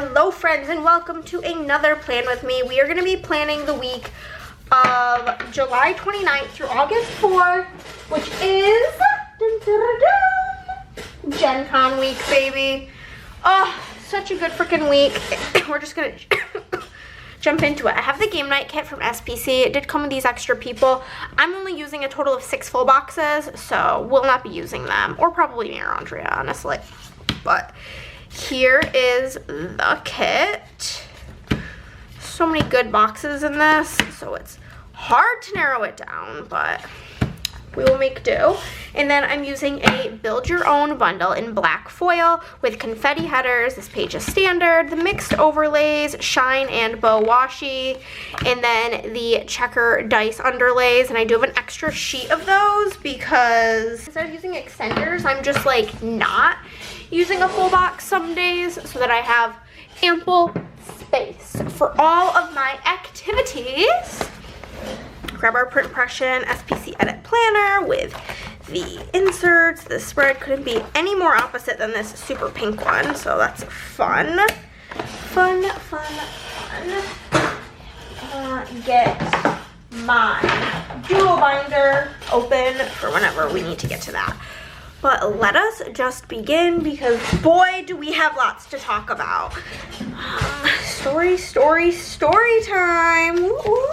Hello friends and welcome to another plan with me. We are going to be planning the week of July 29th through August 4th, which is GenCon week, baby. Oh, such a good freaking week. We're just going to jump into it. I have the game night kit from SPC. It did come with these extra people. I'm only using a total of 6 full boxes, so we'll not be using them, or probably me or Andrea, honestly. But here is the kit. So many good boxes in this, so it's hard to narrow it down, but we will make do. And then I'm using a build your own bundle in black foil with confetti headers. This page is standard. The mixed overlays, shine and bow washi, and then the checker dice underlays. And I do have an extra sheet of those because instead of using extenders, I'm just like not using a full box some days so that I have ample space for all of my activities. Grab our print impression SPC edit planner with the inserts. The spread couldn't be any more opposite than this super pink one, so that's fun. Fun. Get my dual binder open for whenever we need to get to that. But let us just begin because boy do we have lots to talk about. Story time. Woo-woo.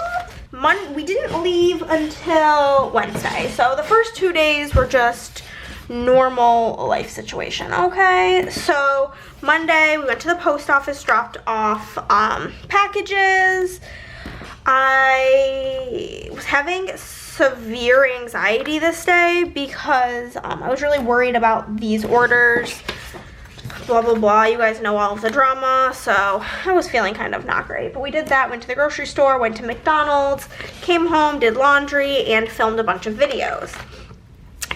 We didn't leave until Wednesday, so the first 2 days were just normal life situation, okay? So Monday we went to the post office, dropped off packages. I was having severe anxiety this day because I was really worried about these orders, blah blah blah. You guys know all of the drama, so I was feeling kind of not great. But we did that, went to the grocery store, went to McDonald's, came home, did laundry, and filmed a bunch of videos.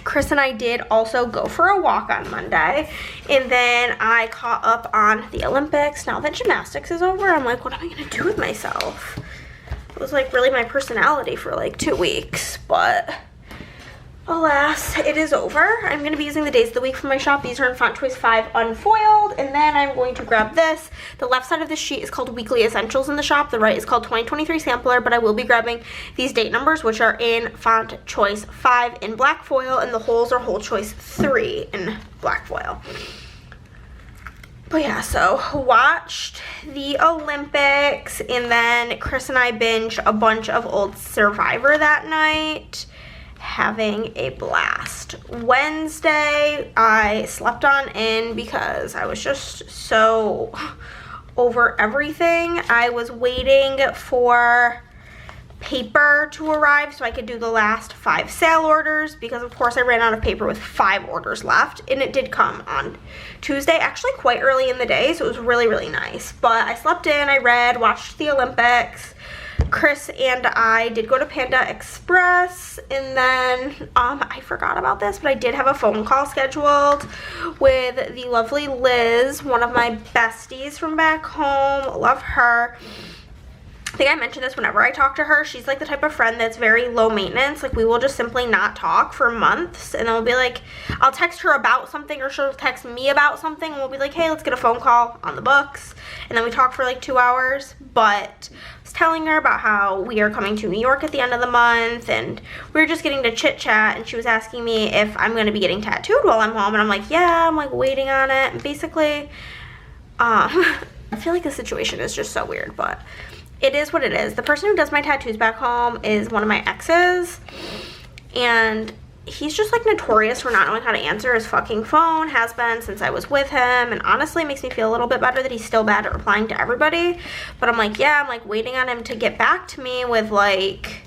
Chris and I did also go for a walk on Monday, and then I caught up on the Olympics. Now that gymnastics is over, I'm like, what am I gonna do with myself? It was like really my personality for like 2 weeks, but alas, it is over. I'm going to be using the days of the week for my shop. These are in Font Choice 5 unfoiled, and then I'm going to grab this. The left side of this sheet is called Weekly Essentials in the shop. The right is called 2023 Sampler, but I will be grabbing these date numbers, which are in Font Choice 5 in black foil, and the holes are Hole Choice 3 in black foil. But yeah, so watched the Olympics, and then Chris and I binged a bunch of old Survivor that night, having a blast. Wednesday, I slept on in because I was just so over everything. I was waiting for paper to arrive so I could do the last 5 sale orders because of course I ran out of paper with 5 orders left, and it did come on Tuesday, actually quite early in the day, so it was really nice. But I slept in, I read, watched the Olympics. Chris and I did go to Panda Express, and then I forgot about this, but I did have a phone call scheduled with the lovely Liz, one of my besties from back home. Love her. I think I mentioned this whenever I talk to her. She's like the type of friend that's very low maintenance. Like, we will just simply not talk for months, and then we'll be like, I'll text her about something, or she'll text me about something, and we'll be like, hey, let's get a phone call on the books, and then we talk for like 2 hours. But I was telling her about how we are coming to New York at the end of the month, and we were just getting to chit chat, and she was asking me if I'm going to be getting tattooed while I'm home, and I'm like, yeah, I'm like waiting on it. And basically, I feel like the situation is just so weird, but it is what it is. The person who does my tattoos back home is one of my exes, and he's just like notorious for not knowing how to answer his fucking phone, has been since I was with him, and honestly it makes me feel a little bit better that he's still bad at replying to everybody. But I'm like, yeah, I'm like waiting on him to get back to me with like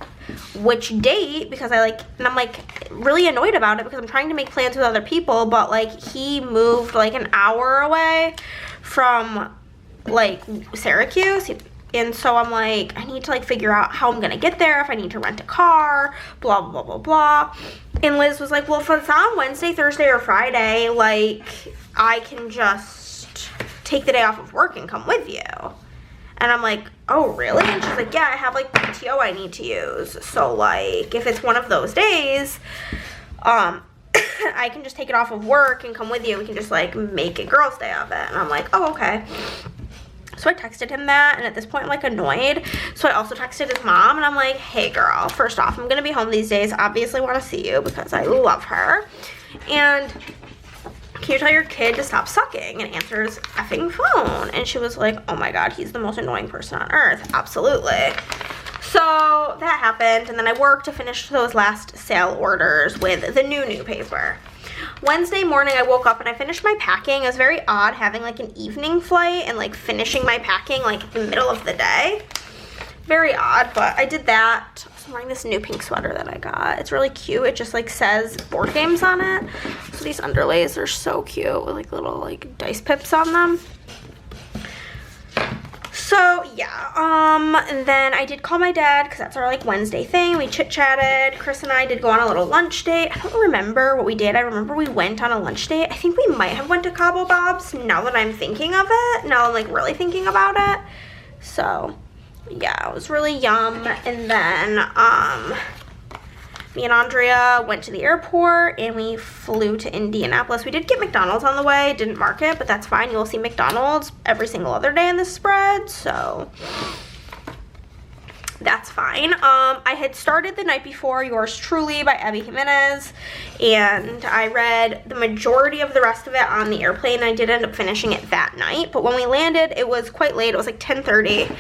which date, because and I'm like really annoyed about it because I'm trying to make plans with other people, but like he moved like an hour away from like Syracuse. And so I'm like, I need to like figure out how I'm gonna get there, if I need to rent a car, blah, blah, blah, blah. And Liz was like, well, if it's on Wednesday, Thursday, or Friday, like, I can just take the day off of work and come with you. And I'm like, oh, really? And she's like, yeah, I have like PTO I need to use. So like, if it's one of those days, I can just take it off of work and come with you. We can just like make a girls' day of it. And I'm like, oh, okay. So I texted him that, and at this point I'm like annoyed. So I also texted his mom, and I'm like, hey girl, first off, I'm gonna be home these days. Obviously want to see you because I love her. And can you tell your kid to stop sucking and answer his effing phone? And she was like, oh my god, he's the most annoying person on earth. Absolutely. So that happened, and then I worked to finish those last sale orders with the new paper. Wednesday morning I woke up and I finished my packing. It was very odd having like an evening flight and like finishing my packing like in the middle of the day. Very odd, but I did that. I'm wearing this new pink sweater that I got. It's really cute. It just like says board games on it. So these underlays are so cute with like little like dice pips on them. So yeah, and then I did call my dad because that's our like Wednesday thing. We chit-chatted. Chris and I did go on a little lunch date. I don't remember what we did. I remember we went on a lunch date. I think we might have went to Cabo Bob's now that I'm thinking of it. Now I'm like really thinking about it. So yeah, it was really yum. And then me and Andrea went to the airport and we flew to Indianapolis. We did get McDonald's on the way, didn't mark it, but that's fine. You'll see McDonald's every single other day in this spread, so that's fine. I had started the night before Yours Truly by Abby Jimenez, and I read the majority of the rest of it on the airplane. I did end up finishing it that night, but when we landed, it was quite late. It was like 10:30.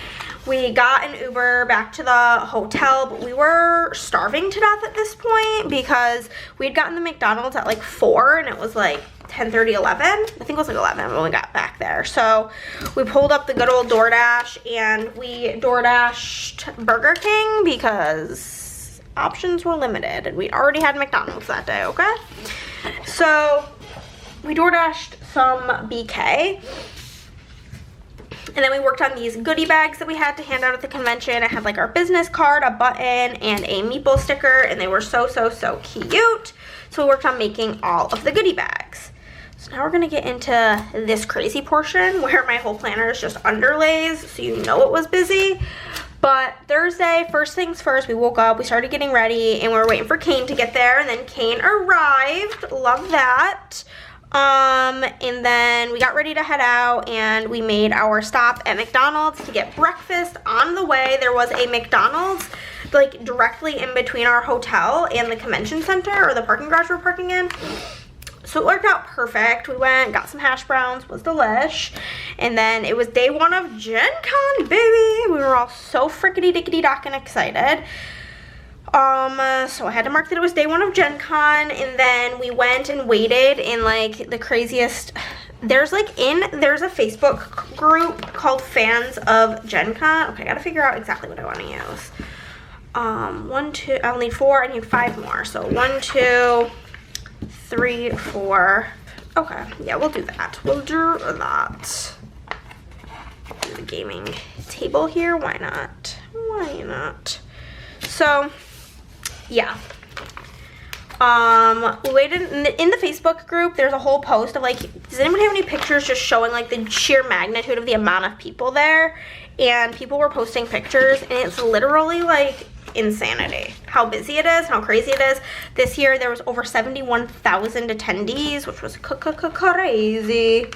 We got an Uber back to the hotel, but we were starving to death at this point because we had gotten the McDonald's at like 4 and it was like 10:30, 11. I think it was like 11 when we got back there. So we pulled up the good old DoorDash and we DoorDashed Burger King because options were limited and we already had McDonald's that day, okay? So we DoorDashed some BK. And then we worked on these goodie bags that we had to hand out at the convention. I had like our business card, a button, and a meeple sticker, and they were so cute. So we worked on making all of the goodie bags. So now we're gonna get into this crazy portion where my whole planner is just underlays, so you know it was busy. But Thursday, first things first, we woke up, we started getting ready, and we were waiting for Kane to get there, and then Kane arrived. Love that. And then we got ready to head out and we made our stop at McDonald's to get breakfast. On the way, there was a McDonald's like directly in between our hotel and the convention center or the parking garage we're parking in. So it worked out perfect. We went, got some hash browns, was delish. And then it was day 1 of GenCon, baby. We were all so frickety dickety dockin' excited. So I had to mark that it was day 1 of GenCon, and then we went and waited in like the craziest, there's a Facebook group called Fans of GenCon. Okay, I gotta figure out exactly what I want to use. 1, 2, I'll need 4, I need 5 more. So 1, 2, 3, 4. Okay, yeah, we'll do that. We'll do that. Do the gaming table here, why not? Why not? So yeah, we waited in the Facebook group. There's a whole post of like, does anyone have any pictures just showing like the sheer magnitude of the amount of people there? And people were posting pictures, and it's literally like insanity how busy it is, how crazy it is. This year there was over 71,000 attendees, which was crazy.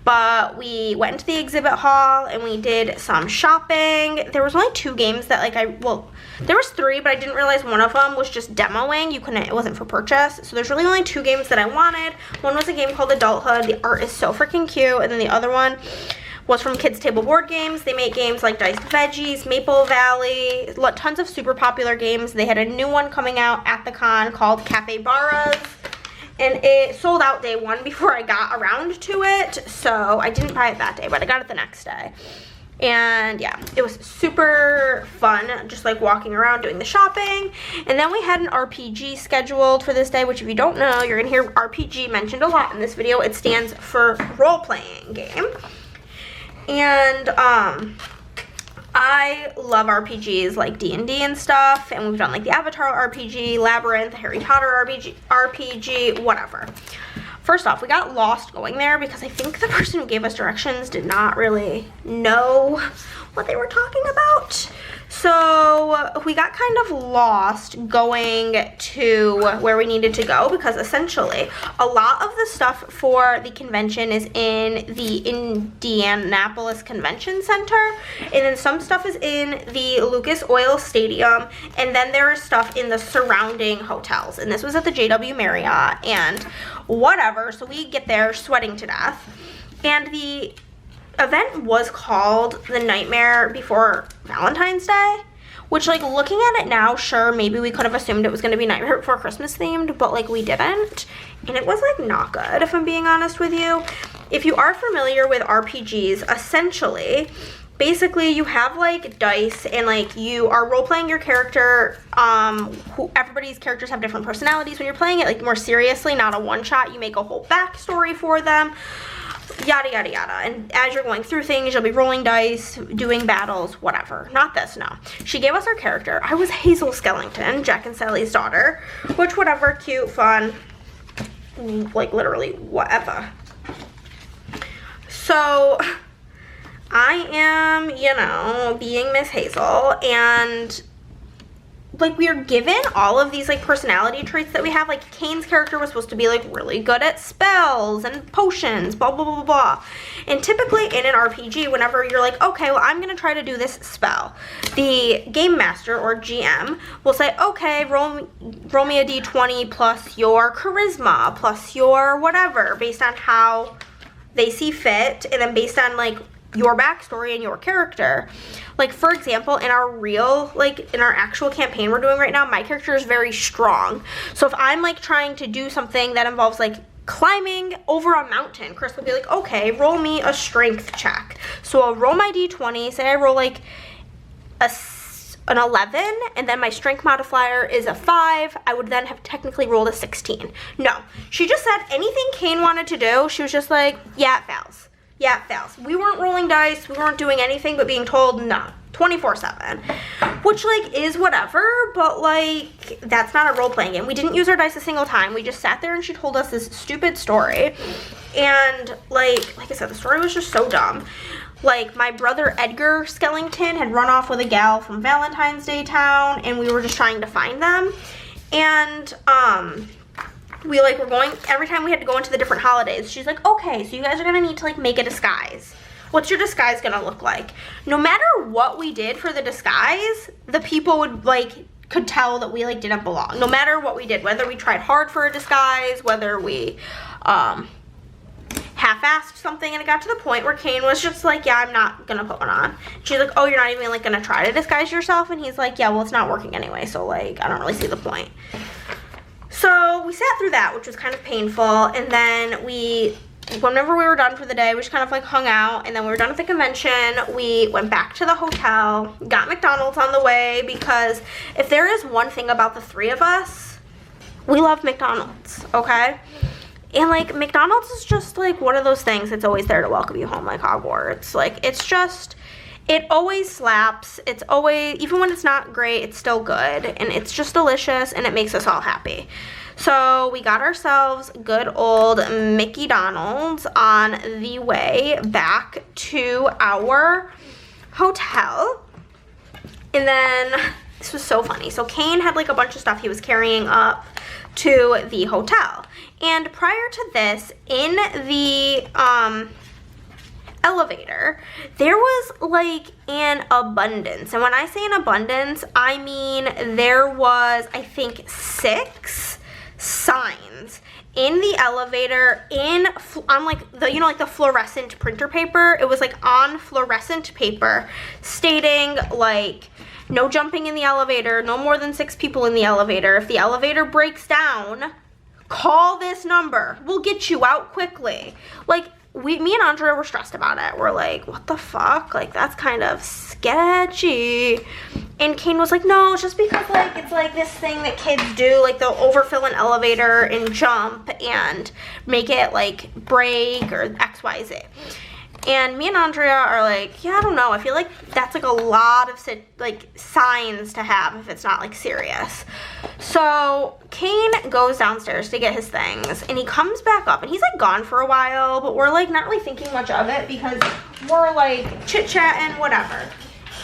But we went into the exhibit hall and we did some shopping. There was only 2 games that like there was 3, but I didn't realize one of them was just demoing. It wasn't for purchase. So there's really only 2 games that I wanted. One was a game called Adulthood. The art is so freaking cute. And then the other one was from Kids Table Board Games. They make games like Diced Veggies, Maple Valley, tons of super popular games. They had a new one coming out at the con called Cafe Barras. And it sold out day 1 before I got around to it. So I didn't buy it that day, but I got it the next day. And yeah, it was super fun, just like walking around doing the shopping. And then we had an RPG scheduled for this day, which if you don't know, you're gonna hear RPG mentioned a lot in this video. It stands for role-playing game. And I love RPGs like D&D and stuff, and we've done like the Avatar RPG, Labyrinth, Harry Potter RPG, whatever. First off, we got lost going there because I think the person who gave us directions did not really know what they were talking about. So we got kind of lost going to where we needed to go because essentially a lot of the stuff for the convention is in the Indianapolis Convention Center, and then some stuff is in the Lucas Oil Stadium, and then there is stuff in the surrounding hotels. And this was at the JW Marriott and whatever. So we get there sweating to death, and the event was called The Nightmare Before Valentine's Day, which, like, looking at it now, sure, maybe we could have assumed it was going to be Nightmare Before Christmas themed, but, like, we didn't, and it was, like, not good, if I'm being honest with you. If you are familiar with RPGs, essentially, basically, you have, like, dice, and, like, you are role-playing your character. Everybody's characters have different personalities. When you're playing it, like, more seriously, not a one-shot, you make a whole backstory for them, yada, yada, yada. And as you're going through things, you'll be rolling dice, doing battles, whatever. Not this, no. She gave us our character. I was Hazel Skellington, Jack and Sally's daughter, which, whatever, cute, fun, like, literally, whatever. So I am, you know, being Miss Hazel, and, like, we are given all of these, like, personality traits that we have. Like, Kane's character was supposed to be, like, really good at spells and potions, blah, blah, blah, blah. And typically in an RPG, whenever you're like, okay, well, I'm going to try to do this spell, the game master or GM will say, okay, roll me a d20 plus your charisma plus your whatever, based on how they see fit, and then based on, like, your backstory and your character. Like, for example, in our real, like, in our actual campaign we're doing right now, my character is very strong. So if I'm, like, trying to do something that involves, like, climbing over a mountain, Chris will be like, okay, roll me a strength check. So I'll roll my d20, say I roll, like, an 11, and then my strength modifier is a 5, I would then have technically rolled a 16. No, she just said anything Kane wanted to do, she was just like, yeah, it fails. Yeah, it fails. We weren't rolling dice, we weren't doing anything but being told no, 24/7. Which, like, is whatever, but, like, that's not a role-playing game. We didn't use our dice a single time. We just sat there and she told us this stupid story. And, like I said, the story was just so dumb. Like, my brother Edgar Skellington had run off with a gal from Valentine's Day town, and we were just trying to find them. And, we, like, were going, every time we had to go into the different holidays, she's like, okay, so you guys are gonna need to, like, make a disguise. What's your disguise gonna look like? No matter what we did for the disguise, the people would, like, could tell that we, like, didn't belong. No matter what we did, whether we tried hard for a disguise, whether we, half-assed something, and it got to the point where Kane was just like, yeah, I'm not gonna put one on. She's like, oh, you're not even, like, gonna try to disguise yourself? And he's like, yeah, well, it's not working anyway, so, like, I don't really see the point. So we sat through that, which was kind of painful, and then whenever we were done for the day, we just kind of, like, hung out, and then we were done with the convention, we went back to the hotel, got McDonald's on the way, because if there is one thing about the three of us, we love McDonald's, okay? And, like, McDonald's is just, like, one of those things that's always there to welcome you home, like Hogwarts. Like, it's just, it always slaps. It's always, even when it's not great, it's still good. And it's just delicious, and it makes us all happy. So we got ourselves good old Mickey Donald's on the way back to our hotel. And then, this was so funny. So Kane had, like, a bunch of stuff he was carrying up to the hotel. And prior to this, in the elevator, there was, like, an abundance. And when I say an abundance, I mean there was, I think, 6 signs in the elevator on, like, the, you know, like, the fluorescent printer paper. It was, like, on fluorescent paper stating, like, no jumping in the elevator, no more than 6 people in the elevator. If the elevator breaks down, call this number. We'll get you out quickly. Like, me and Andrea were stressed about it. We're like, what the fuck? Like, that's kind of sketchy. And Kane was like, no, it's just because, like, it's, like, this thing that kids do. Like, they'll overfill an elevator and jump and make it, like, break or X, Y, Z. And me and Andrea are like, yeah, I don't know. I feel like that's, like, a lot of, like, signs to have if it's not, like, serious. So Kane goes downstairs to get his things, and he comes back up, and he's, like, gone for a while, but we're, like, not really thinking much of it because we're, like, chit-chatting, whatever.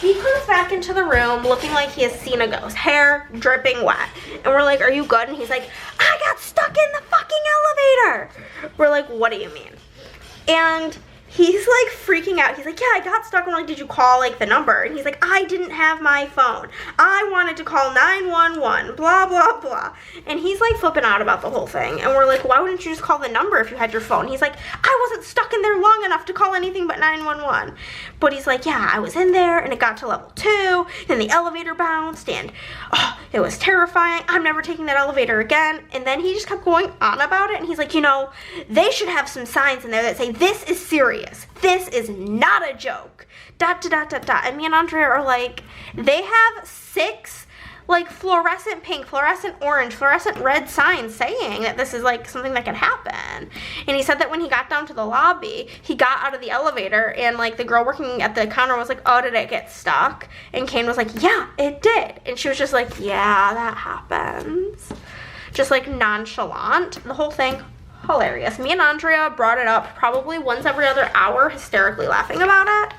he comes back into the room looking like he has seen a ghost, hair dripping wet. And we're like, are you good? And he's like, I got stuck in the fucking elevator. We're like, what do you mean? And he's like freaking out. He's like, yeah, I got stuck. We're like, did you call like the number? And he's like, I didn't have my phone. I wanted to call 911, blah, blah, blah. And he's like flipping out about the whole thing. And we're like, why wouldn't you just call the number if you had your phone? He's like, I wasn't stuck in there long enough to call anything but 911. But he's like, yeah, I was in there and it got to level 2 and the elevator bounced and it was terrifying. I'm never taking that elevator again. And then he just kept going on about it. And he's like, you know, they should have some signs in there that say, this is serious. This is not a joke. ... And me and Andrea are like, they have 6 like fluorescent pink, fluorescent orange, fluorescent red signs saying that this is like something that could happen. And he said that when he got down to the lobby, he got out of the elevator and like the girl working at the counter was like, oh, did it get stuck? And Kane was like, yeah, it did. And she was just like, yeah, that happens. Just like nonchalant. The whole thing, hilarious. Me and Andrea brought it up probably once every other hour, hysterically laughing about it.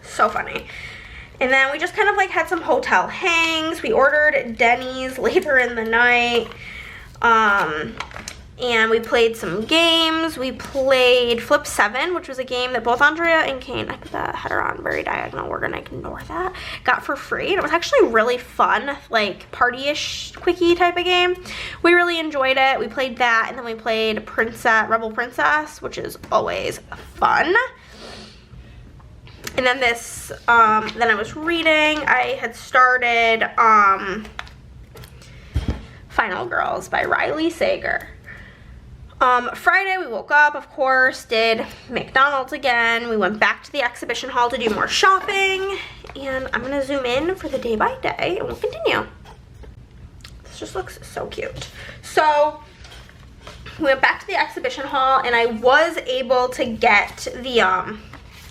So funny. And then we just kind of like had some hotel hangs. We ordered Denny's later in the night. And we played some games. We played Flip 7, which was a game that both Andrea and Kane, I put the header on very diagonal, we're gonna ignore that, got for free. And it was actually really fun, like party-ish, quickie type of game. We really enjoyed it. We played that, and then we played Rebel Princess, which is always fun. And then this, then I was reading. I had started Final Girls by Riley Sager. Friday we woke up, of course, did McDonald's again. We went back to the exhibition hall to do more shopping. And I'm gonna zoom in for the day by day and we'll continue. This just looks so cute. So we went back to the exhibition hall and I was able to get the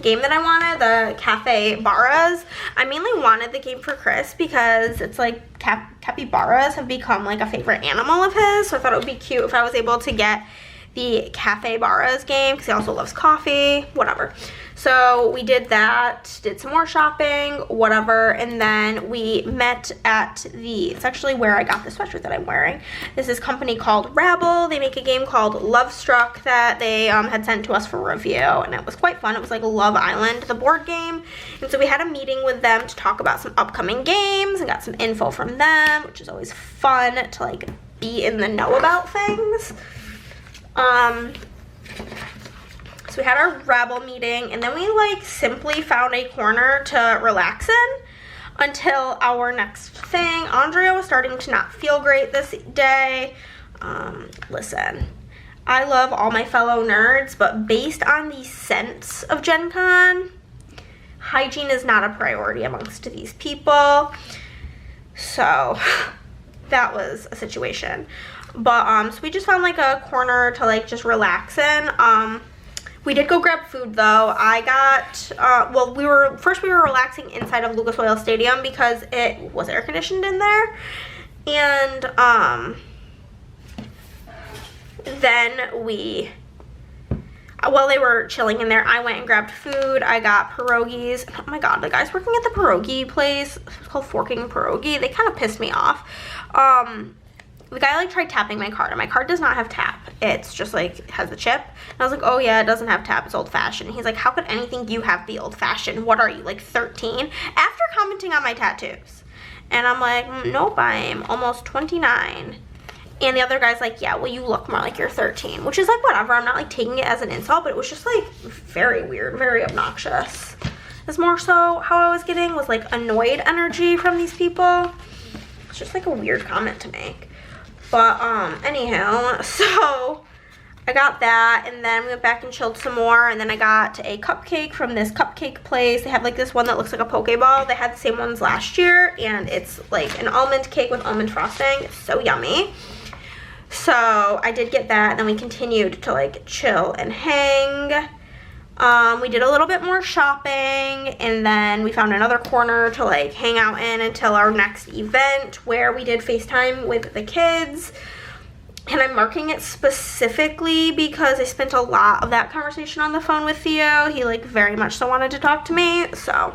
game that I wanted, the capybaras. I mainly wanted the game for Chris because it's like capybaras have become like a favorite animal of his, so I thought it would be cute if I was able to get the capybaras game because he also loves coffee, whatever. So we did that, did some more shopping, whatever, and then we met at it's actually where I got the sweatshirt that I'm wearing. This is a company called Rabble. They make a game called Love Struck that they had sent to us for review, and it was quite fun. It was like Love Island, the board game, and so we had a meeting with them to talk about some upcoming games and got some info from them, which is always fun to like be in the know about things. So we had our Rabble meeting, and then we like simply found a corner to relax in until our next thing. Andrea was starting to not feel great this day. Listen, I love all my fellow nerds, but based on the sense of Gen Con, hygiene is not a priority amongst these people. So that was a situation. But so we just found like a corner to like just relax in. We did go grab food though. I got, well, we were relaxing inside of Lucas Oil Stadium because it was air conditioned in there. And then while they were chilling in there, I went and grabbed food. I got pierogies. Oh my god, the guys working at the pierogi place, it's called Forking Pierogi, they kind of pissed me off. The guy like tried tapping my card, and my card does not have tap. It's just like has a chip. And I was like, oh yeah, it doesn't have tap, it's old fashioned. He's like, how could anything you have be old fashioned? What are you, like 13? After commenting on my tattoos. And I'm like, nope, I'm almost 29. And the other guy's like, yeah, well, you look more like you're 13, which is like whatever. I'm not like taking it as an insult, but it was just like very weird, very obnoxious. It's more so how I was getting was like annoyed energy from these people. It's just like a weird comment to make. But anyhow, so I got that, and then we went back and chilled some more, and then I got a cupcake from this cupcake place. They have like this one that looks like a Pokeball. They had the same ones last year, and it's like an almond cake with almond frosting. It's so yummy. So I did get that, and then we continued to like chill and hang. We did a little bit more shopping, and then we found another corner to like hang out in until our next event where we did FaceTime with the kids. And I'm marking it specifically because I spent a lot of that conversation on the phone with Theo. He like very much so wanted to talk to me, so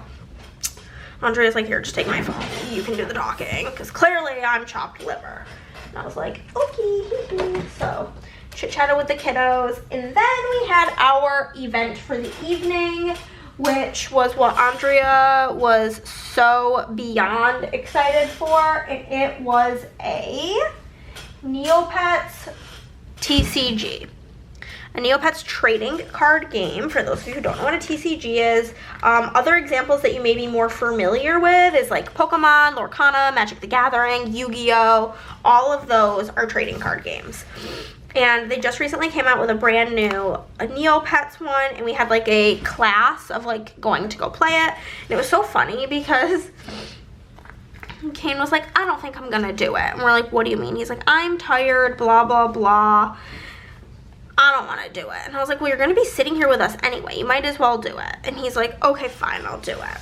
Andrea's like, here, just take my phone. You can do the talking, because clearly I'm chopped liver. And I was like, okay. So chit-chatted with the kiddos. And then we had our event for the evening, which was what Andrea was so beyond excited for. And it was a Neopets TCG. A Neopets trading card game, for those of you who don't know what a TCG is. Other examples that you may be more familiar with is like Pokemon, Lorcana, Magic the Gathering, Yu-Gi-Oh! All of those are trading card games. And they just recently came out with a brand new Neopets one, and we had like a class of like going to go play it. And it was so funny because Kane was like, I don't think I'm gonna do it. And we're like, what do you mean? He's like, I'm tired, blah, blah, blah. I don't want to do it. And I was like, well, you're going to be sitting here with us anyway. You might as well do it. And he's like, okay, fine, I'll do it.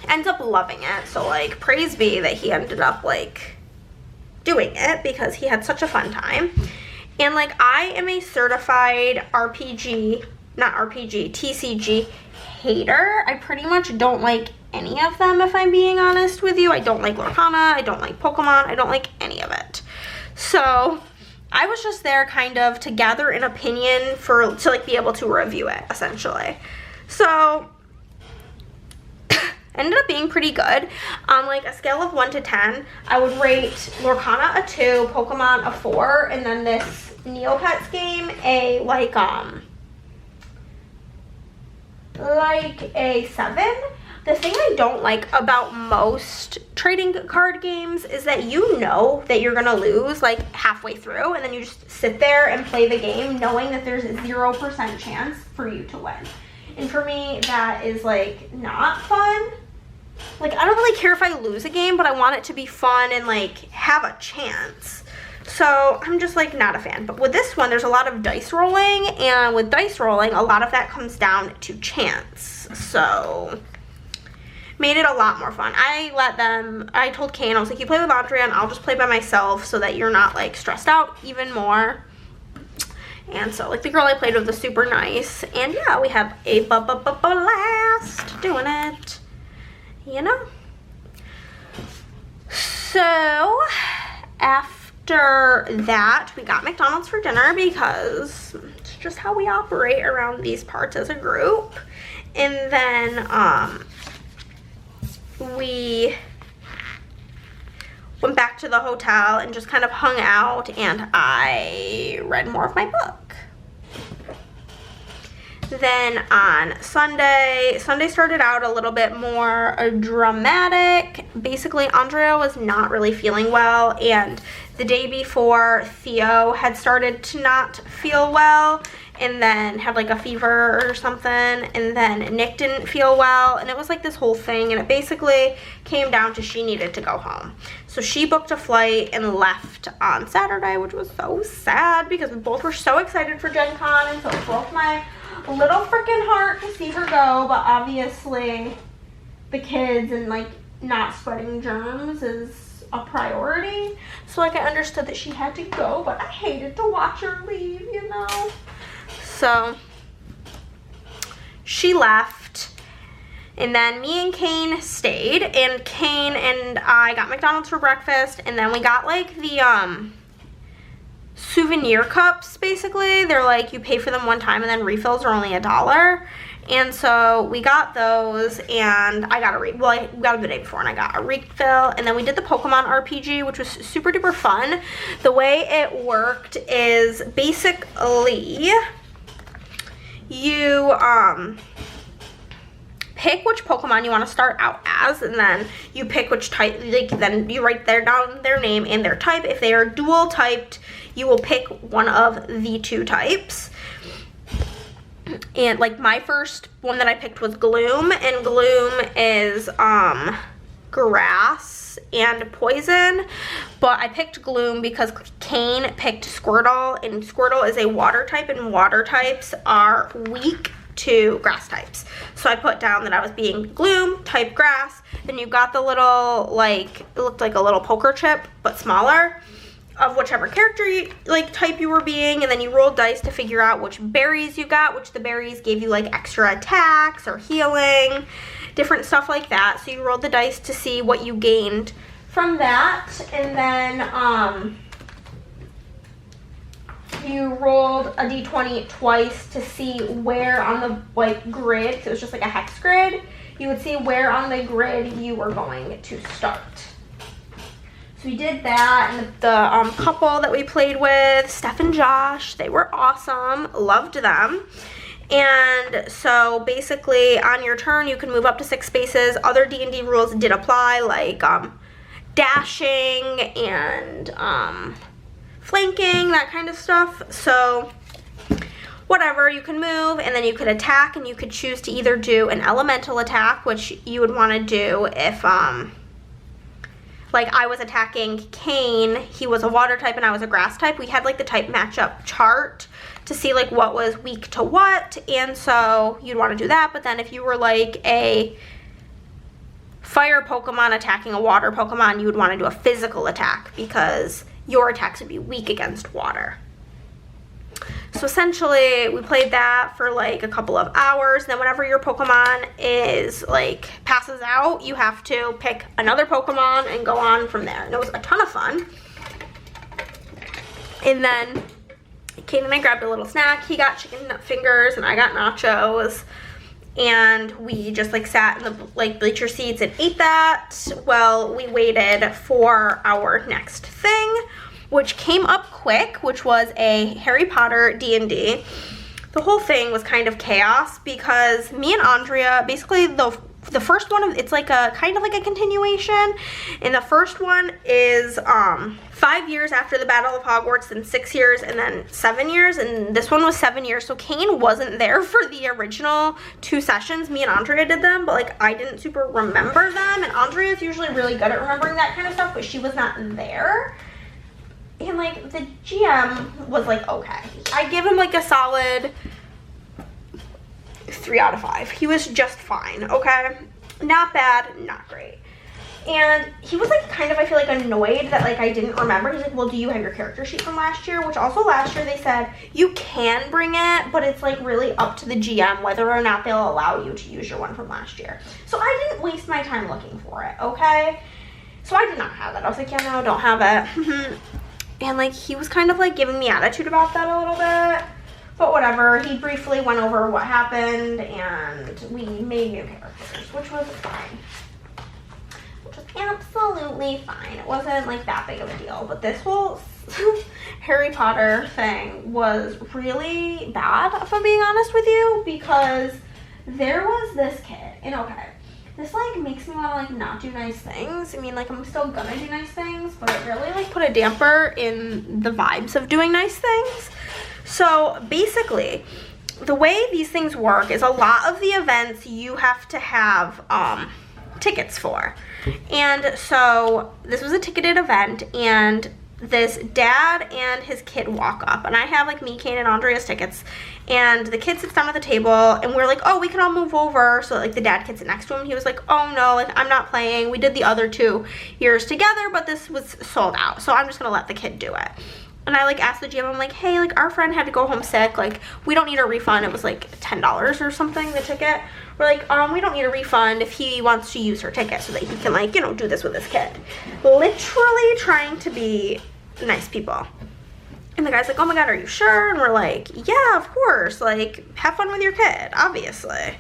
Ends up loving it. So, like, praise be that he ended up, like, doing it because he had such a fun time. And, like, I am a certified TCG hater. I pretty much don't like any of them, if I'm being honest with you. I don't like Lorcana. I don't like Pokemon. I don't like any of it. So I was just there kind of to gather an opinion to like be able to review it, essentially. So ended up being pretty good. On like a scale of 1 to 10, I would rate Lorcana a 2, Pokemon a 4, and then this Neopets game a like a 7. The thing I don't like about most trading card games is that you know that you're gonna lose like halfway through, and then you just sit there and play the game knowing that there's a 0% chance for you to win. And for me, that is like not fun. Like, I don't really care if I lose a game, but I want it to be fun and like have a chance. So I'm just like not a fan. But with this one, there's a lot of dice rolling, and with dice rolling, a lot of that comes down to chance. So made it a lot more fun. I told Kane, I was like, you play with Andrea and I'll just play by myself so that you're not like stressed out even more. And so like the girl I played with was super nice. And yeah, we had a blast doing it, you know? So after that, we got McDonald's for dinner because it's just how we operate around these parts as a group. And then we went back to the hotel and just kind of hung out, and I read more of my book. Then on Sunday started out a little bit more dramatic. Basically, Andrea was not really feeling well, and the day before, Theo had started to not feel well, and then had like a fever or something, and then Nick didn't feel well, and it was like this whole thing, and it basically came down to she needed to go home. So she booked a flight and left on Saturday, which was so sad because we both were so excited for Gen Con, and so it broke my little freaking heart to see her go, but obviously the kids and like not spreading germs is a priority. So like I understood that she had to go, but I hated to watch her leave, you know? So she left, and then me and Kane stayed, and Kane and I got McDonald's for breakfast, and then we got like the souvenir cups. Basically, they're like you pay for them one time and then refills are only $1. And so we got those, and I got I got them the day before and I got a refill. And then we did the Pokemon RPG, which was super duper fun. The way it worked is basically you pick which Pokemon you want to start out as, and then you pick which type, like then you write down their name and their type. If they are dual typed, you will pick one of the 2 types. And like my first one that I picked was Gloom, and Gloom is grass and poison, but I picked Gloom because Kane picked Squirtle, and Squirtle is a water type, and water types are weak to grass types. So I put down that I was being Gloom, type grass. Then you got the little, like, it looked like a little poker chip, but smaller, of whichever character type you were being, and then you rolled dice to figure out which berries you got, which the berries gave you like extra attacks or healing. different stuff like that. So you rolled the dice to see what you gained from that, and then you rolled a d20 twice to see where on the like grid, because it was just like a hex grid, you would see where on the grid you were going to start. So we did that, and the couple that we played with, Steph and Josh, they were awesome, loved them. And so basically on your turn you can move up to 6 spaces. Other D&D rules did apply, like dashing and flanking, that kind of stuff. So whatever, you can move, and then you could attack, and you could choose to either do an elemental attack, which you would want to do if like I was attacking Kane, he was a water type and I was a grass type. We had like the type matchup chart to see like what was weak to what, and so you'd want to do that. But then if you were like a fire Pokemon attacking a water Pokemon, you would want to do a physical attack because your attacks would be weak against water. So essentially we played that for like a couple of hours. Then whenever your Pokemon is like passes out, you have to pick another Pokemon and go on from there. And it was a ton of fun. And then Kate and I grabbed a little snack. He got chicken fingers and I got nachos. And we just like sat in the like bleacher seats and ate that while we waited for our next thing, which came up quick, which was a Harry Potter D&D. The whole thing was kind of chaos because me and Andrea, basically the first one, it's like a kind of like a continuation. And the first one is 5 years after the Battle of Hogwarts, then 6 years, and then 7 years. And this one was 7 years. So Kane wasn't there for the original 2 sessions. Me and Andrea did them, but like I didn't super remember them. And Andrea's usually really good at remembering that kind of stuff, but she was not there. And like the GM was like, okay. I give him like a solid 3 out of 5. He was just fine, okay? Not bad, not great. And he was like kind of, I feel like, annoyed that like I didn't remember. He's like, well, do you have your character sheet from last year? Which also last year they said you can bring it, but it's like really up to the GM whether or not they'll allow you to use your one from last year. So I didn't waste my time looking for it, okay? So I did not have that. I was like, yeah, no, don't have it. And like he was kind of like giving me attitude about that a little bit, but whatever. He briefly went over what happened and we made new characters, which was fine. Which was absolutely fine. It wasn't like that big of a deal, but this whole Harry Potter thing was really bad, if I'm being honest with you, because there was this kid, and okay, this like makes me want to like not do nice things. I mean, like I'm still gonna do nice things, but it really like put a damper in the vibes of doing nice things. So basically, the way these things work is a lot of the events you have to have tickets for. And so this was a ticketed event, and this dad and his kid walk up, and I have like me, Kane, and Andrea's tickets, and the kid sits down at the table, and we're like, oh, we can all move over. So like the dad can sit next to him. He was like, oh no, like I'm not playing. We did the other 2 years together, but this was sold out, so I'm just gonna let the kid do it. And I like asked the GM, I'm like, hey, like our friend had to go home sick, like we don't need a refund. It was like $10 or something, the ticket. We're like, we don't need a refund if he wants to use her ticket so that he can like, you know, do this with his kid. Literally trying to be nice people. And the guy's like, oh my God, are you sure? And we're like, yeah, of course, like have fun with your kid, obviously.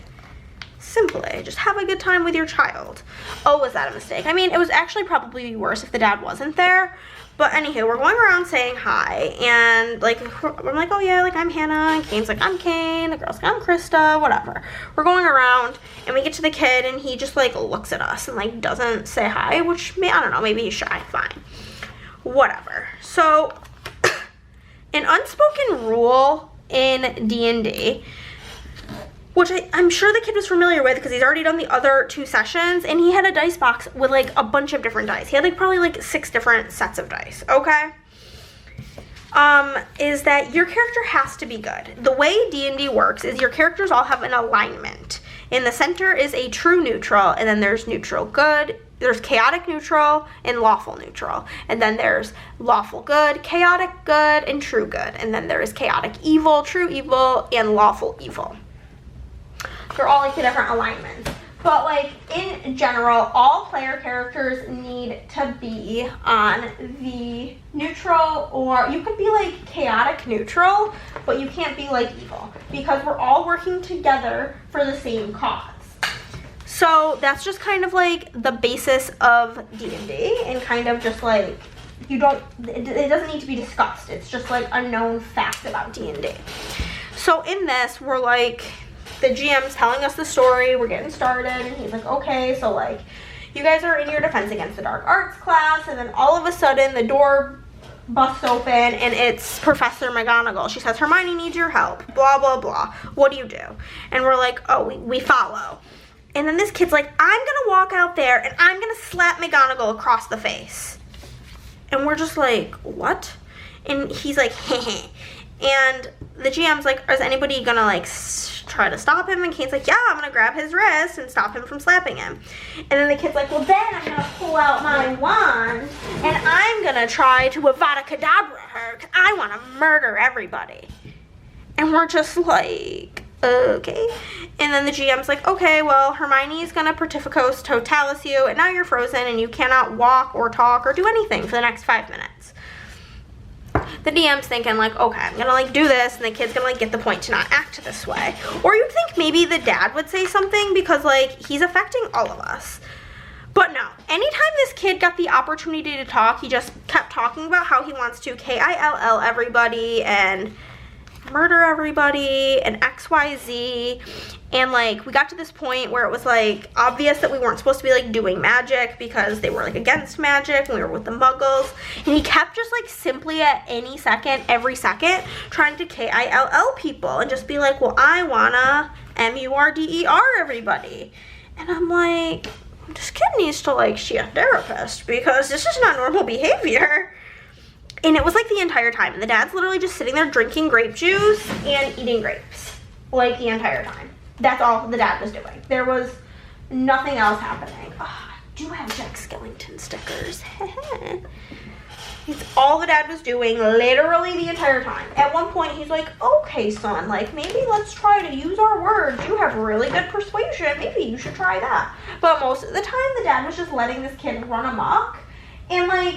Simply just have a good time with your child. Oh, was that a mistake? I mean, it was actually probably worse if the dad wasn't there. But anywho, we're going around saying hi, and like I'm like, oh yeah, like I'm Hannah, and Kane's like, I'm Kane, the girl's like, I'm Krista, whatever. We're going around, and we get to the kid, and he just like looks at us and like doesn't say hi, which I don't know, maybe he's shy, fine, whatever. So an unspoken rule in D&D, which I'm sure the kid was familiar with because he's already done the other 2 sessions, and he had a dice box with like a bunch of different dice. He had like probably like 6 different sets of dice, okay? Is that your character has to be good. The way D&D works is your characters all have an alignment. In the center is a true neutral, and then there's neutral good, there's chaotic neutral, and lawful neutral. And then there's lawful good, chaotic good, and true good. And then there is chaotic evil, true evil, and lawful evil. They're all like the different alignments. But like in general, all player characters need to be on the neutral, or you could be like chaotic neutral, but you can't be like evil because we're all working together for the same cause. So that's just kind of like the basis of D&D, and kind of just like, it doesn't need to be discussed. It's just like a known fact about D&D. So in this, we're like, the GM's telling us the story, we're getting started, and he's like, okay, so like, you guys are in your Defense Against the Dark Arts class, and then all of a sudden the door busts open and it's Professor McGonagall. She says, Hermione needs your help, blah, blah, blah. What do you do? And we're like, oh, we follow. And then this kid's like, I'm gonna walk out there and I'm gonna slap McGonagall across the face. And we're just like, what? And he's like, heh. And the GM's like, is anybody gonna like try to stop him? And Kane's like, yeah, I'm gonna grab his wrist and stop him from slapping him. And then the kid's like, well, then I'm gonna pull out my wand and I'm gonna try to Avada Kedavra her because I wanna murder everybody. And we're just like, okay. And then the GM's like, okay, well, Hermione's gonna Portificos Totalis you, and now you're frozen and you cannot walk or talk or do anything for the next 5 minutes. The DM's thinking like, okay, I'm gonna like do this, and the kid's gonna like get the point to not act this way. Or you'd think maybe the dad would say something because like he's affecting all of us. But no, anytime this kid got the opportunity to talk, he just kept talking about how he wants to KILL everybody and murder everybody and XYZ. And like we got to this point where it was like obvious that we weren't supposed to be like doing magic because they were like against magic and we were with the muggles, and he kept just like simply at any second, every second, trying to KILL people and just be like, well, I wanna MURDER everybody. And I'm like, this kid needs to like see a therapist because this is not normal behavior. And it was like the entire time, and the dad's literally just sitting there drinking grape juice and eating grapes like the entire time. That's all the dad was doing. There was nothing else happening. Oh, I do have Jack Skellington stickers. It's all the dad was doing literally the entire time. At one point, he's like, okay, son, like maybe let's try to use our words. You have really good persuasion. Maybe you should try that. But most of the time, the dad was just letting this kid run amok. And like,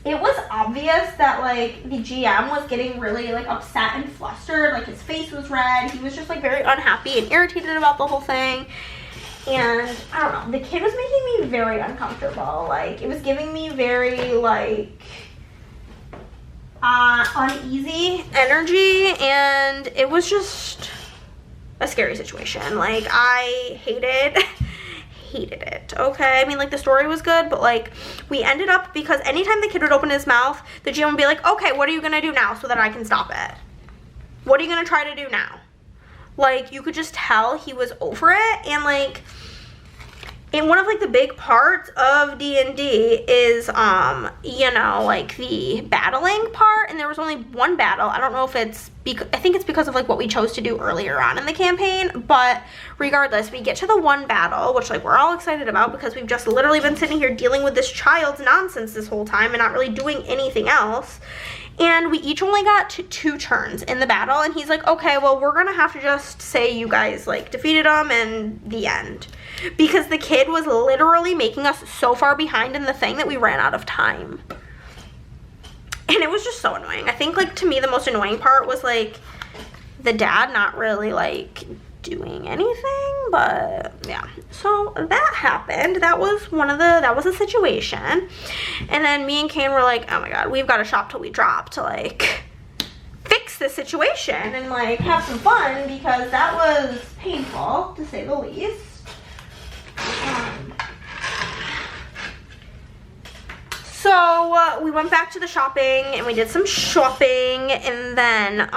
it was obvious that like the GM was getting really like upset and flustered. Like his face was red. He was just like very unhappy and irritated about the whole thing. And I don't know, the kid was making me very uncomfortable. Like it was giving me very like uneasy energy, and it was just a scary situation. Like I hated it, okay? I mean, like, the story was good, but, like, we ended up, because anytime the kid would open his mouth, the GM would be like, okay, what are you gonna do now so that I can stop it? What are you gonna try to do now? Like, you could just tell he was over it, and, like, and one of, like, the big parts of D&D is, you know, like, the battling part, and there was only one battle. I don't know if it's, I think it's because of, like, what we chose to do earlier on in the campaign, but regardless, we get to the one battle, which, like, we're all excited about because we've just literally been sitting here dealing with this child's nonsense this whole time and not really doing anything else. And we each only got 2 turns in the battle, and he's like, okay, well, we're gonna have to just say you guys, like, defeated him and the end. Because the kid was literally making us so far behind in the thing that we ran out of time. And it was just so annoying. I think, like, to me, the most annoying part was, like, the dad not really, like, doing anything, but yeah. So that happened. That was a situation. And then me and Kane were like, oh my god, we've got to shop till we drop to like fix this situation and like have some fun, because that was painful to say the least. So we went back to the shopping and we did some shopping, and then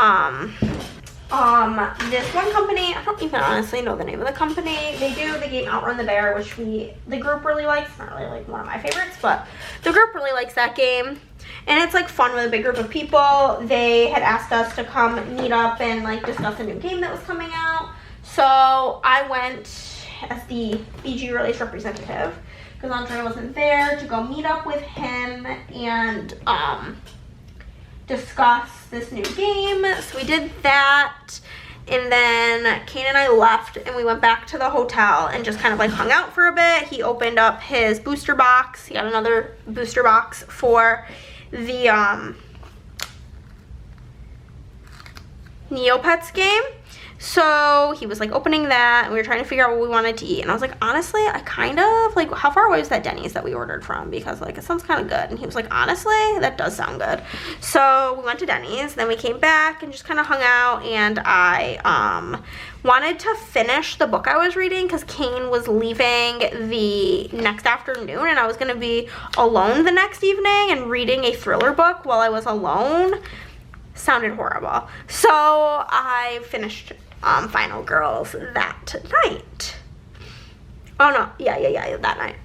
this one company, I don't even honestly know the name of the company. They do the game Outrun the Bear, which the group really likes. It's not really like one of my favorites, but the group really likes that game. And it's like fun with a big group of people. They had asked us to come meet up and like discuss a new game that was coming out. So I went as the BG release representative because Andre wasn't there, to go meet up with him and discuss this new game. So we did that, And then Kane and I left and we went back to the hotel and just kind of like hung out for a bit. He opened up his booster box. He got another booster box for the Neopets game. So he was like opening that and we were trying to figure out what we wanted to eat. And I was like, honestly, I kind of like, how far away was that Denny's that we ordered from? Because like, it sounds kind of good. And he was like, honestly, that does sound good. So we went to Denny's, then we came back and just kind of hung out. And I wanted to finish the book I was reading because Kane was leaving the next afternoon and I was going to be alone the next evening and reading a thriller book while I was alone. Sounded horrible. So I finished Final Girls that night. Oh no, yeah, that night.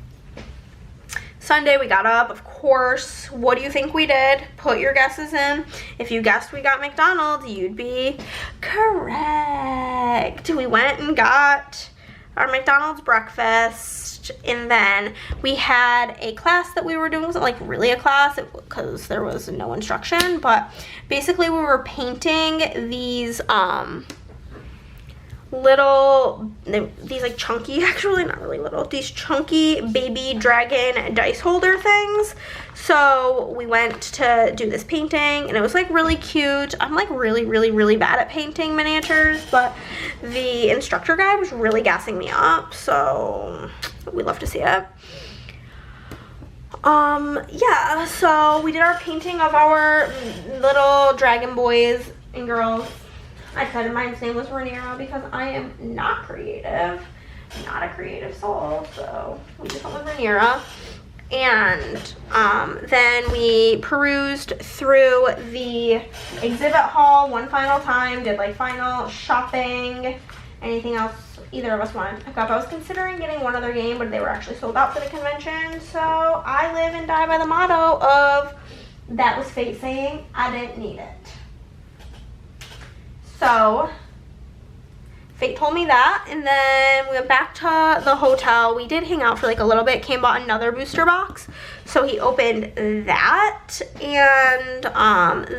Sunday we got up, of course. What do you think we did? Put your guesses in. If you guessed we got McDonald's, you'd be correct. We went and got our McDonald's breakfast, and then we had a class that we were doing. It wasn't like really a class because there was no instruction, but basically we were painting these these like chunky, actually not really little, these chunky baby dragon dice holder things. So we went to do this painting and it was like really cute. I'm like really bad at painting miniatures, but the instructor guy was really gassing me up, so we love to see it. Yeah, so we did our painting of our little dragon boys and girls. I said my name was Rhaenyra because I am not creative, not a creative soul, so we just went with Rhaenyra. And then we perused through the exhibit hall one final time, did like final shopping, anything else either of us wanted to pick up. I was considering getting one other game, but they were actually sold out for the convention, so I live and die by the motto of that was fate saying I didn't need it. So fate told me that, and then we went back to the hotel. We did hang out for like a little bit. Kane bought another booster box, so he opened that, and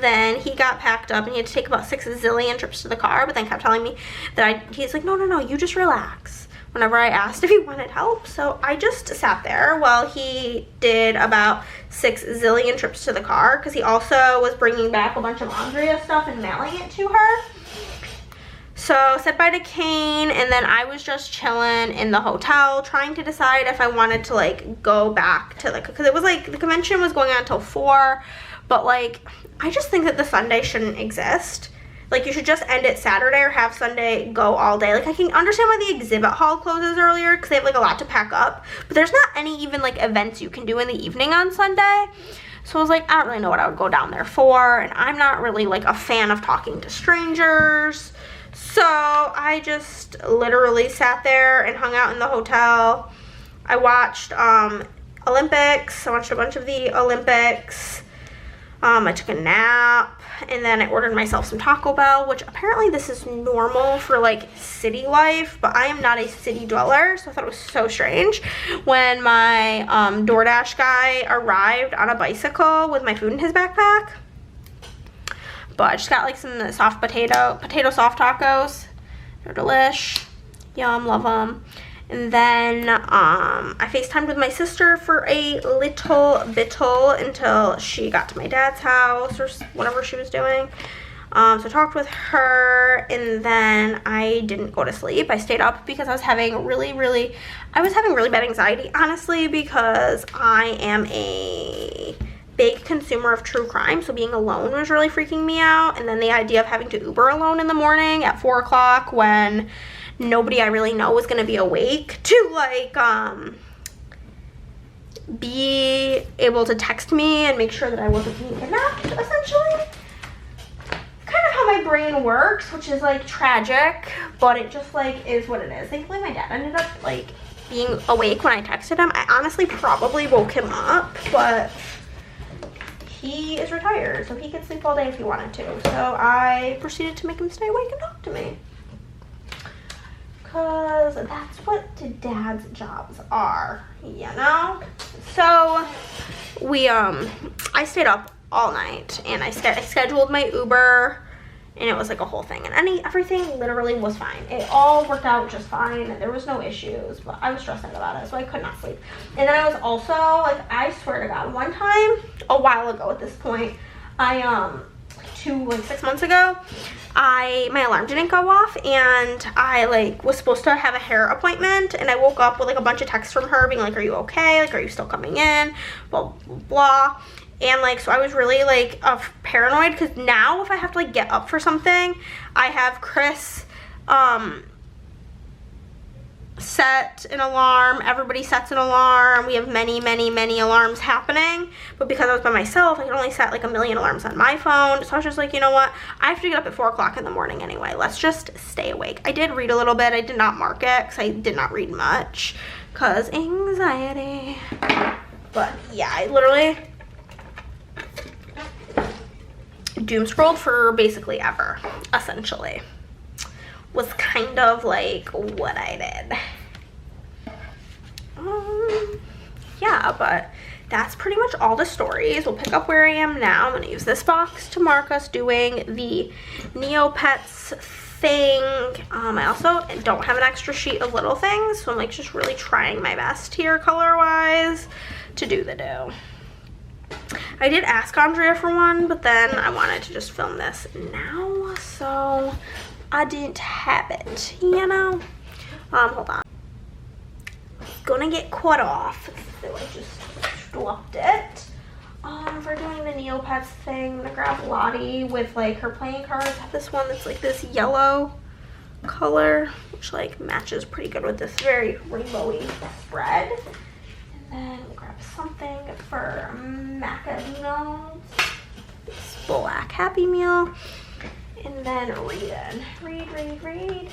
then he got packed up and he had to take about 6 zillion trips to the car, but then kept telling me that he's like, no, you just relax, whenever I asked if he wanted help. So I just sat there while he did about 6 zillion trips to the car, because he also was bringing back a bunch of Andrea stuff and mailing it to her. So said bye to Kane, and then I was just chilling in the hotel trying to decide if I wanted to like go back to because it was like the convention was going on until 4, but like I just think that the Sunday shouldn't exist. Like you should just end it Saturday or have Sunday go all day. Like I can understand why the exhibit hall closes earlier because they have like a lot to pack up, but there's not any even like events you can do in the evening on Sunday. So I was like, I don't really know what I would go down there for, and I'm not really like a fan of talking to strangers. So I just literally sat there and hung out in the hotel. I watched Olympics. I watched a bunch of the Olympics. I took a nap, and then I ordered myself some Taco Bell, which apparently this is normal for like city life, but I am not a city dweller, so I thought it was so strange when my DoorDash guy arrived on a bicycle with my food in his backpack. But I just got like some soft potato soft tacos. They're delish. Yum, love them. And then I FaceTimed with my sister for a little bittle until she got to my dad's house or whatever she was doing. So I talked with her, and then I didn't go to sleep. I stayed up because I was having really bad anxiety, honestly, because I am a big consumer of true crime, so being alone was really freaking me out. And then the idea of having to Uber alone in the morning at 4 o'clock when nobody I really know was gonna be awake to like be able to text me and make sure that I wasn't being kidnapped, essentially. Kind of how my brain works, which is like tragic, but it just like is what it is. Thankfully my dad ended up like being awake when I texted him. I honestly probably woke him up, but he is retired, so he could sleep all day if he wanted to. So I proceeded to make him stay awake and talk to me, because that's what dad's jobs are, you know? So we I stayed up all night, and I scheduled my Uber and it was like a whole thing, and everything literally was fine. It all worked out just fine, and there was no issues, but I was stressing about it, so I could not sleep. And then I was also like, I swear to God, one time a while ago at this point, I 6 months ago, my alarm didn't go off, and I like was supposed to have a hair appointment, and I woke up with like a bunch of texts from her being like, are you okay, like, are you still coming in, blah blah blah. And like, so I was really like paranoid, because now if I have to like get up for something, I have Chris set an alarm, everybody sets an alarm, we have many alarms happening. But because I was by myself, I could only set like a million alarms on my phone. So I was just like, you know what, I have to get up at 4 o'clock in the morning anyway, let's just stay awake. I did read a little bit. I did not mark it because I did not read much because anxiety. But yeah, I literally doom scrolled for basically ever, essentially, was kind of like what I did. Yeah, but that's pretty much all the stories. We'll pick up where I am now. I'm gonna use this box to mark us doing the Neopets thing. I also don't have an extra sheet of little things, so I'm like just really trying my best here color wise to do the do. I did ask Andrea for one, but then I wanted to just film this now, so I didn't have it, you know? Hold on. Gonna get cut off, so I just swapped it. For doing the Neopets thing, I'm gonna grab Lottie with like her playing cards. I have this one that's like this yellow color, which like matches pretty good with this very rainbowy spread. And then we'll grab something for Macarons, this black Happy Meal, and then read.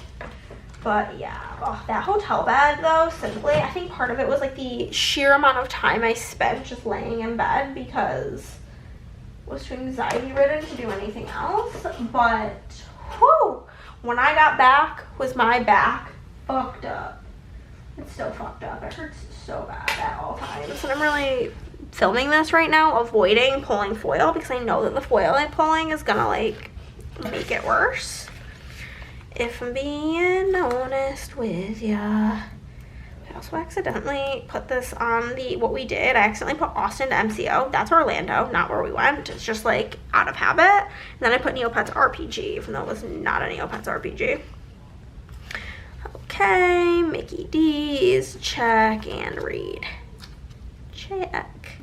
But yeah, oh, that hotel bed though, simply, I think part of it was like the sheer amount of time I spent just laying in bed because I was too anxiety ridden to do anything else. But whew, when I got back, was my back fucked up. It's still fucked up. It hurts so bad at all times. And I'm really filming this right now, avoiding pulling foil, because I know that the foil I'm pulling is gonna like make it worse. If I'm being honest with ya. I also accidentally put this on what we did. I accidentally put Austin to MCO. That's Orlando, not where we went. It's just like out of habit. And then I put Neopets RPG, even though it was not a Neopets RPG. Okay, Mickey D's, check, and read. Check.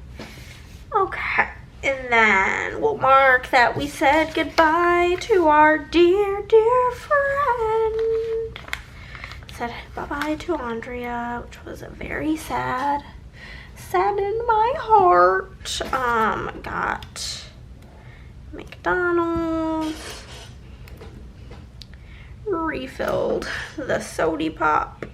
Okay, and then we'll mark that we said goodbye to our dear friend. Said bye-bye to Andrea, which was very sad. Saddened my heart. Got McDonald's. Refilled the sody pop.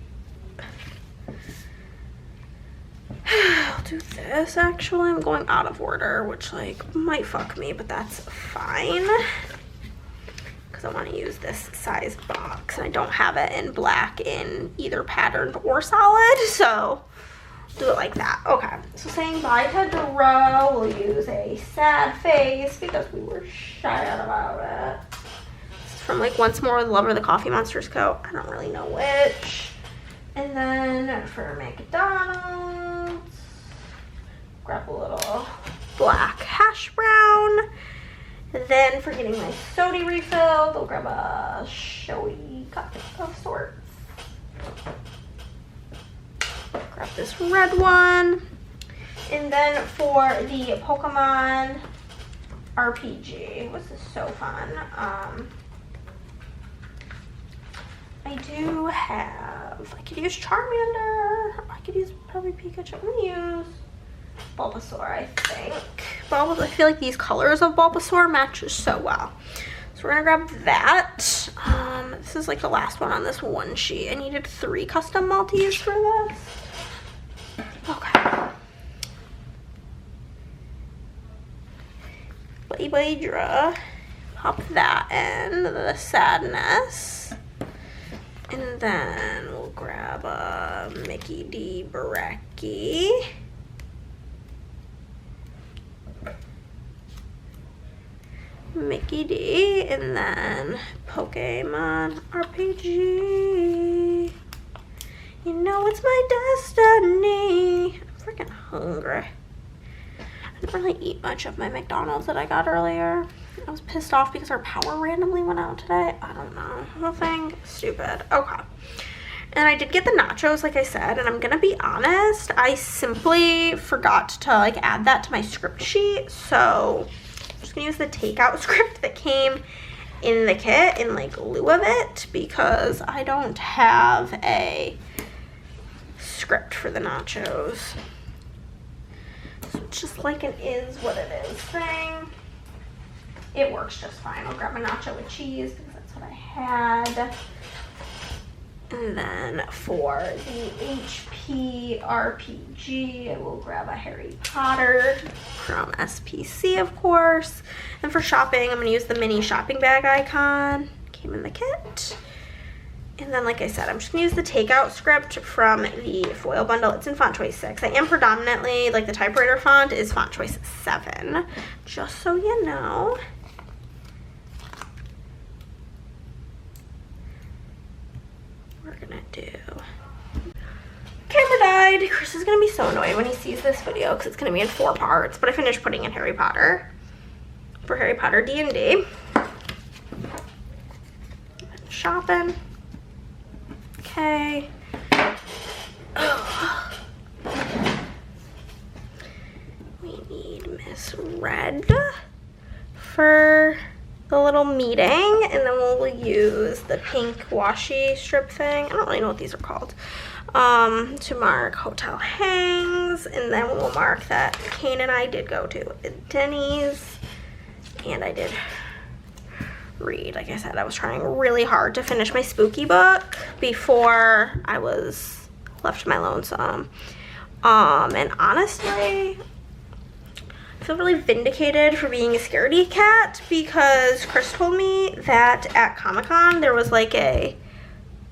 I'll do this actually. I'm going out of order, which like might fuck me, but that's fine because I want to use this size box and I don't have it in black in either patterned or solid, so do it like that. Okay, so saying bye to Duro, we'll use a sad face because we were shy out about it. From like Once More with Lover, the Coffee Monsters coat. I don't really know which. And then for McDonald's, grab a little black hash brown. Then for getting my sody refilled, we'll grab a showy cup of sorts. Grab this red one. And then for the Pokemon RPG, this is so fun. I do have, I could use Charmander, I could use probably Pikachu. I'm gonna use Bulbasaur, I think. I feel like these colors of Bulbasaur match so well. So we're gonna grab that. This is like the last one on this one sheet. I needed 3 custom multis for this. Okay. Blaydra. Pop that in, the sadness. And then we'll grab a Mickey D. Barecki. Mickey D, and then Pokemon RPG. You know it's my destiny. I'm freaking hungry. I didn't really eat much of my McDonald's that I got earlier. I was pissed off because our power randomly went out today. I don't know. Nothing stupid. Okay. And I did get the nachos, like I said, and I'm gonna be honest, I simply forgot to like add that to my script sheet. So I'm just gonna use the takeout script that came in the kit in like lieu of it, because I don't have a script for the nachos. So it's just like an is what it is thing. It works just fine. I'll grab my nacho with cheese because that's what I had. And then for the HP RPG, I will grab a Harry Potter from SPC, of course. And for shopping, I'm going to use the mini shopping bag icon. Came in the kit. And then, like I said, I'm just going to use the takeout script from the foil bundle. It's in font choice 6. I am predominantly, like the typewriter font is font choice 7. Just so you know. We're going to do... Camera died. Chris is going to be so annoyed when he sees this video because it's going to be in 4 parts. But I finished putting in Harry Potter for Harry Potter D&D. Shopping. Okay. Ugh. We need Miss Red for the little meeting, and then we'll use the pink washi strip thing. I don't really know what these are called. To mark hotel hangs, and then we'll mark that Kane and I did go to Denny's, and I did read. Like I said, I was trying really hard to finish my spooky book before I was left to my lonesome. And honestly, I feel really vindicated for being a scaredy cat, because Chris told me that at Comic-Con there was like a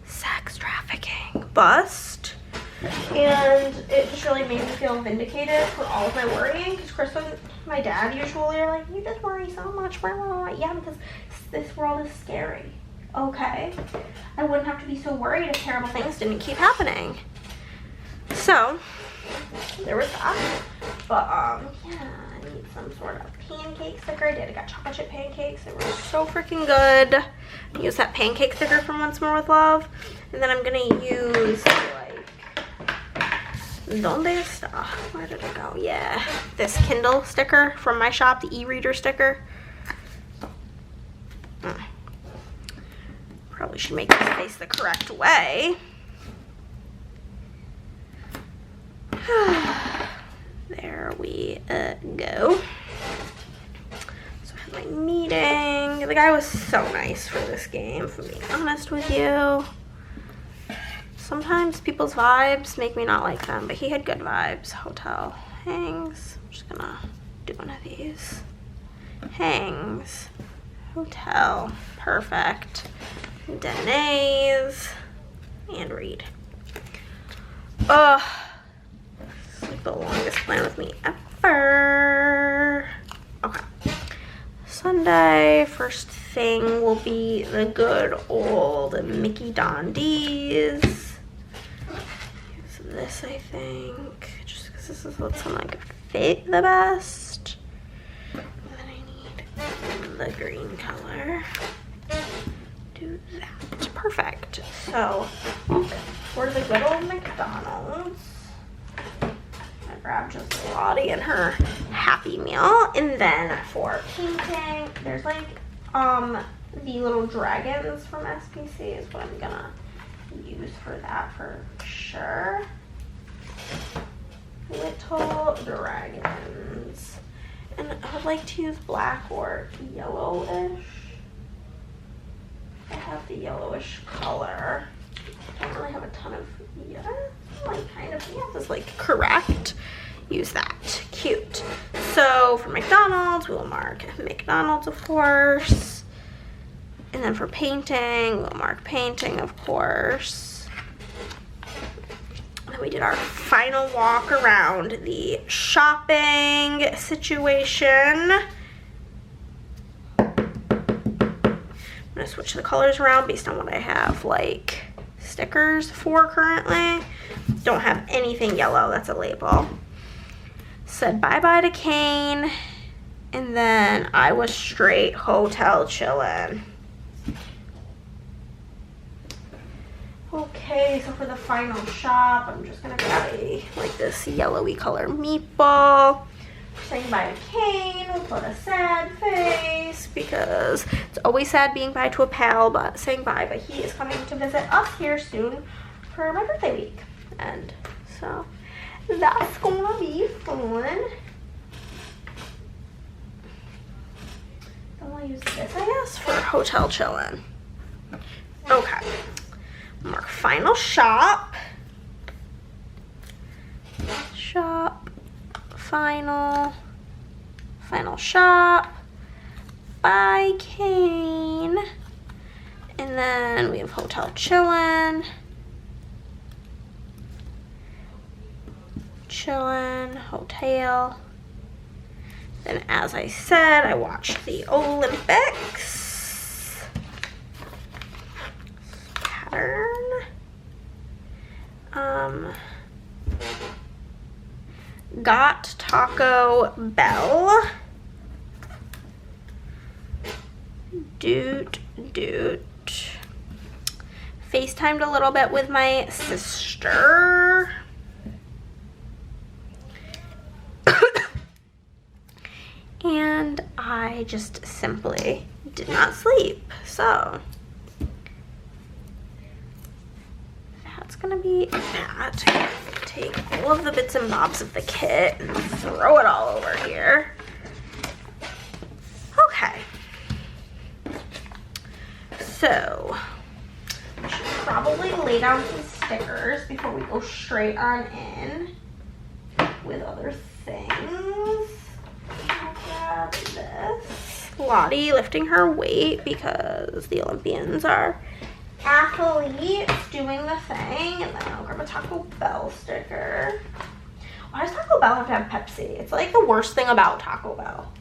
sex trafficking bust, and it just really made me feel vindicated for all of my worrying, because Chris and my dad usually are like, you just worry so much. Yeah, because this world is scary. Okay, I wouldn't have to be so worried if terrible things didn't keep happening. So there was that. But yeah, I need some sort of pancake sticker. I got chocolate chip pancakes. They were so freaking good. I use that pancake sticker from Once More with Love, and then I'm gonna use like, ¿Dónde está? Where did it go? Yeah, this Kindle sticker from my shop, the e-reader sticker. Probably should make this face the correct way. There we go. So I had my meeting. The guy was so nice for this game, if I'm being honest with you. Sometimes people's vibes make me not like them, but he had good vibes. Hotel hangs. I'm just gonna do one of these. Hangs. Hotel. Perfect. Denny's. And read. Ugh. It's like the longest plan with me ever. Okay. Sunday, first thing will be the good old Mickey Dondies. Use this, I think, just because this is what's gonna like fit the best. And then I need the green color. Do that. Perfect. So for the good old McDonald's, I grabbed just Lottie and her Happy Meal, and then for painting, there's like the little dragons from SPC is what I'm gonna use for that for sure. Little dragons, and I would like to use black or yellowish. I have the yellowish color. I don't really have a ton of, yeah, like kind of, yeah, this is like correct. Use that. Cute. So for McDonald's, we'll mark McDonald's, of course. And then for painting, we'll mark painting, of course. And then we did our final walk around the shopping situation. gonna switch the colors around based on what I have like stickers for currently. Don't have anything yellow, that's a label. Said bye-bye to Kane, and then I was straight hotel chillin'. Okay, so for the final shop, I'm just gonna grab like this yellowy color meatball. Saying bye to Kane, we'll put a sad face because it's always sad being bye to a pal, but saying bye. But he is coming to visit us here soon for my birthday week, and so that's gonna be fun. Then we'll use this, I guess, for hotel chillin'. Okay. Mark final shop. Shop. Final shop. Bye, Kane. And then we have hotel chillin'. Chillin', hotel. Then, as I said, I watched the Olympics. Pattern. Got Taco Bell. Doot. FaceTimed a little bit with my sister. And I just simply did not sleep. So that's gonna be that. Take all of the bits and bobs of the kit and throw it all over here. Okay. So I should probably lay down some stickers before we go straight on in with other things. I'll grab this. Lottie lifting her weight because the Olympians are athletes doing the thing, and then I'll grab a Taco Bell sticker. Why does Taco Bell have to have Pepsi? It's like the worst thing about Taco Bell.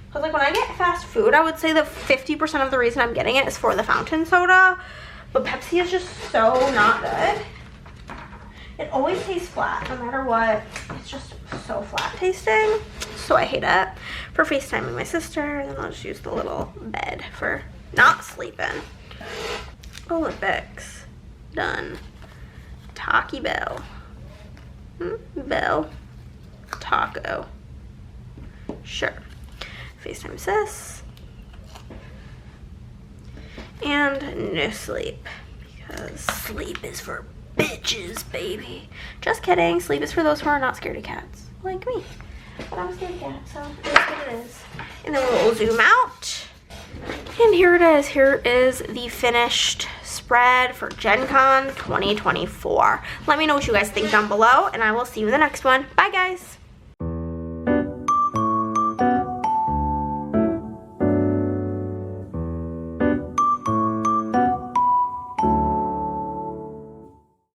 Because like when I get fast food, I would say that 50% of the reason I'm getting it is for the fountain soda, but Pepsi is just so not good. It always tastes flat, no matter what. It's just so flat tasting, so I hate it. For FaceTiming my sister, and then I'll just use the little bed for not sleeping. Olympics. Done. Taco Bell. Bell. Taco. Sure. FaceTime sis. And no sleep. Because sleep is for bitches, baby. Just kidding. Sleep is for those who are not scared of cats. Like me. But I'm scared of cats, so it is what it is. And then we'll zoom out. And here it is. Here is the finished spread for GenCon 2024. Let me know what you guys think down below, and I will see you in the next one. Bye, guys.